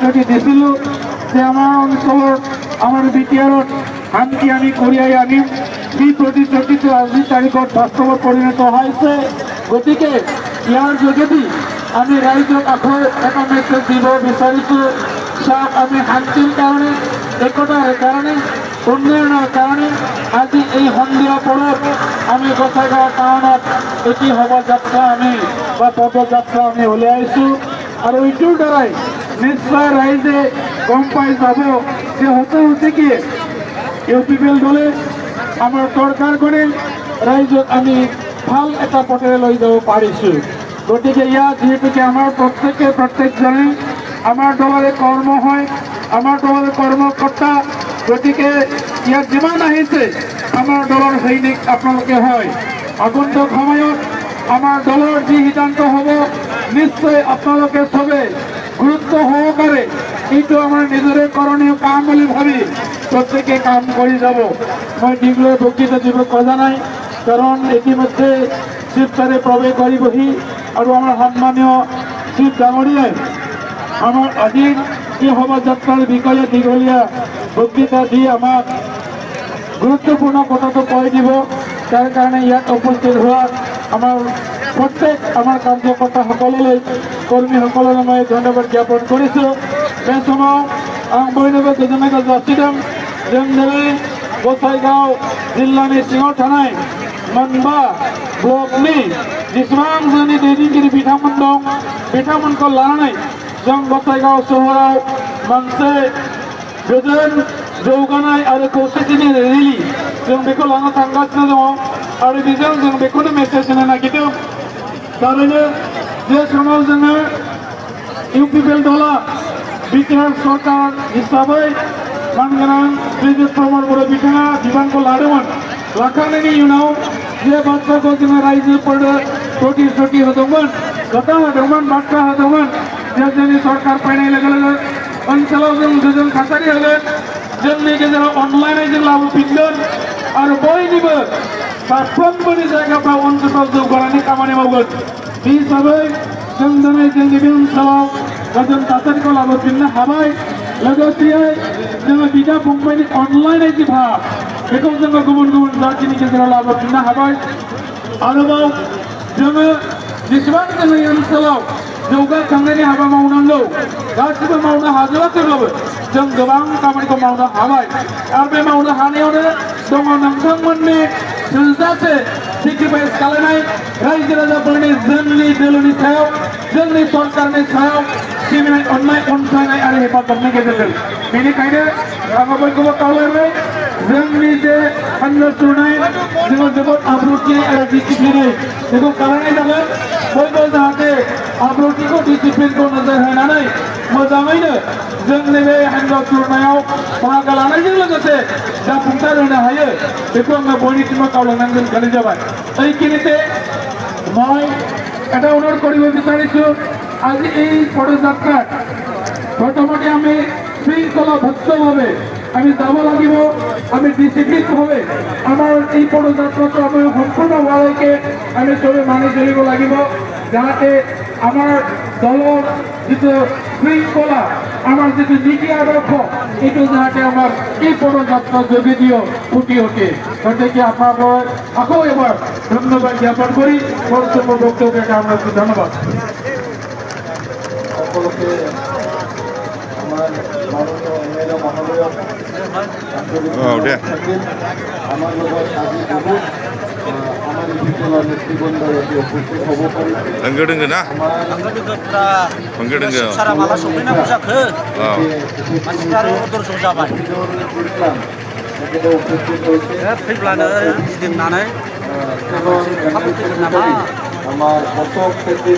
প্ৰতিশ্ৰুতি দিছিলোঁ যে আমাৰ অঞ্চলত আমাৰ বিটিআৰত শান্তি আমি কঢ়িয়াই আনিম। সেই প্ৰতিশ্ৰুতিটো আজিৰ তাৰিখত বাস্তৱত পৰিণত হৈছে। গতিকে ইয়াৰ যোগেদি আমি ৰাইজক আকৌ এটা মেছেজ দিব বিচাৰিছোঁ, চাওক আমি শান্তিৰ কাৰণে, একতাৰ কাৰণে, উন্নয়নৰ কাৰণে আজি এই সন্ধিয়া পৰত আমি গোসাইগাঁও টাউনত এটি শোভাযাত্ৰা আমি বা পদযাত্ৰা আমি উলিয়াইছোঁ। আৰু এইটোৰ দ্বাৰাই নিশ্চয় ৰাইজে গম পাই যাব যে সঁচাকৈ ইউপিপিএল দলে আমাৰ চৰকাৰখনে ৰাইজক আমি ভাল এটা পথেৰে লৈ যাব পাৰিছোঁ। গতিকে ইয়াত যিহেতুকে আমাৰ প্ৰত্যেকজনে আমাৰ দলৰে কৰ্ম হয়, আমাৰ দলৰে কৰ্মকৰ্তা, গতিকে ইয়াত যিমান আহিছে আমাৰ দলৰ সৈনিক আপোনালোকে হয়। আগন্তুক সময়ত আমাৰ দলৰ যি সিদ্ধান্ত হ'ব নিশ্চয় আপোনালোকে চবে গুৰুত্ব সহকাৰে এইটো আমাৰ নিজৰে কৰণীয় কাম বুলি ভাবি প্ৰত্যেকে কাম কৰি যাব। মই দীঘলীয়া বক্তৃতা দিব খোজা নাই, কাৰণ ইতিমধ্যে চিফ ছাৰে প্ৰৱেশ কৰিবহি আৰু আমাৰ সন্মানীয় চিফ ডাঙৰীয়াই আমাৰ আজিৰ এই শোভাযাত্ৰাৰ বিষয়ে দীঘলীয়া বক্তৃতা দি আমাক গুৰুত্বপূৰ্ণ কথাটো কৈ দিব। তাৰ কাৰণে ইয়াত উপস্থিত হোৱা আমাৰ প্ৰত্যেক আমাৰ কাৰ্যকৰ্তাসকললৈ, কৰ্মীসকললৈ মই ধন্যবাদ জ্ঞাপন কৰিছোঁ। बे समाव आं बयनोबो गोजोननायखौ जासिदों। जों दिनै गसाइगाव जिल्लानि सिङाव थानाय मोनबा ब्लकनि जेसेबां जोंनि दैदेनगिरि बिथांमोन दं, बिथांमोनखौ लानानै जों गसाइगाव सहराव मोनसे गोजोन जौगानाय आरो खौसेथिनि रेलि जों बेखौ लाना थांगासिनो दङ आरो बेजों जों बेखौनो मेसेज होनो नागिरदों। थारैनो जे समाव जोङो इउपिपिएल दला बिटिआर सरकार हिसाबै मानगोनां श्रीयुत प्रमद बर' बिथाङा बिबानखौ लादोंमोन। लाखांनायनि उनाव जे बाथ्राखौ जोङो रायजोफोरनो प्रतिश्रुति होदोंमोन, खोथा होदोंमोन, बाथ्रा होदोंमोन जे जोंनि सरकार फैनाय लोगो लोगो ओनसोलाव जों गोजोन थासारि होगोन, जोंनि गेजेराव अनलायनाय जों लाबोफिनगोन आरो बयनिबो फारफ्रोमबोनि जायगाफ्राव ओनसोलफ्राव जौगानायनि खामानि मावगोन। बे हिसाबै जों दिनै जोंनि बे ओनसोलाव गोजोन थासारिखौ लाबोफिननो हाबाय। लोगोसेयै जोङो बिदा फंबायनि अनलायनाय जि भाब बेखौ जोङो गुबुन गुबुन जातिनि गेजेराव लाबोफिननो हाबाय। आरोबाव जोङो जेसेबां जोंनि ओनसोलाव जौगाखांनायनि हाबा मावनांगौ गासिबो मावनो हाजोबाखैब्लाबो जों गोबां खामानिखौ मावनो हाबाय। आरो बे मावनो हानायावनो दङ नोंथांमोननि थोजासे सेक्रिफाइस खालामनाय रायजो राजाफोरनि जोंनि दोलोनि सायाव, जोंनि सरकारनि सायाव सिबिनाय, अननाय, अनसायनाय आरो हेफाजाबनि गेजेरजों। बेनिखायनो आङो बयखौबो खावलायबाय, जोंनि जे हानजा सुरनाय जोङो जोबोद आब्रुथि आरो डिसिप्लिनै बेखौ खालामनाय जागोन। बयबो जाहाथे आब्रुथिखौ, डिसिप्लिनखौ नोजोर होनानै मोजाङैनो जोंनि बे हानजा सुरनायाव बाहागो लानायजों लोगोसे जाफुंसार होनो हायो बेखौ आङो बयनिसिमबो खावलायनानै दोनखानाय जाबाय। এইখিনিতে মই এটা অনুরোধ কৰিব বিচাৰিছোঁ, আজি এই পদযাত্ৰাত প্ৰথমতে আমি শৃংখলাবদ্ধভাৱে আমি যাব লাগিব, আমি ডিচিপ্লিনভাৱে আমাৰ এই পদযাত্ৰাটো আমি সম্পূৰ্ণ হোৱালৈকে আমি চবে মানি চলিব লাগিব, যাতে আমাৰ দলৰ যিটো শৃংখলা, আমাৰ যিটো নীতি আদৰ্শ এইটো যাতে আমাৰ এই পদযাত্ৰাৰ যোগেদিও ফুটি উঠে। গতিকে আপোনালোকৰ আকৌ এবাৰ ধন্যবাদ জ্ঞাপন কৰি মোৰ বক্তব্যকে আমরা ধন্যবাদ। সকলকে আমার মাননীয় এমএলএ মহোদয় আমার লগত আজি বহুত আমার বিজেপির নেতৃবৃন্দ উপস্থিত হব পারি। ना सारा माला सफैनांगौ जाखो मानसिफ्रा दर्शन जाबाय फैब्लानो गिदिंनानै আমার অশোক ক্ষেত্রে